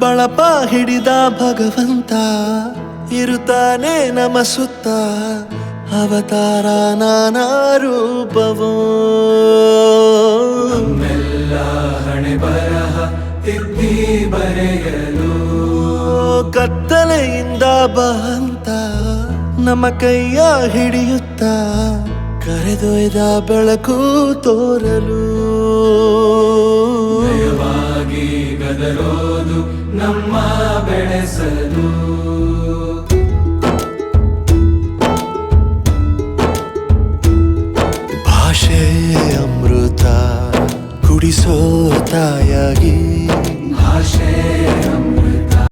ಬಳಪ ಹಿಡಿದ ಭಗವಂತ ಇರುತ್ತಾನೆ ನಮ ಸುತ್ತ ಅವತಾರ ನಾನಾ ರೂಪವೋ ನಮ್ಮೆಲ್ಲ ಹಣೆ ಬರಹ ತಿದ್ದಿ ಬರೆಯಲು ಕತ್ತಲೆಯಿಂದ ಬಂತ ನಮ್ಮ ಕೈಯ ಹಿಡಿಯುತ್ತ ಕರೆದೊಯ್ದ ಬೆಳಕು ತೋರಲು ನಯವಾಗಿ ಗದರೋದು ನಮ್ಮ ಬೆಳೆಸಲು ಭಾಷೆ ಅಮೃತ ಕುಡಿಸೋ ತಾಯಾಗಿ ಭಾಷೆ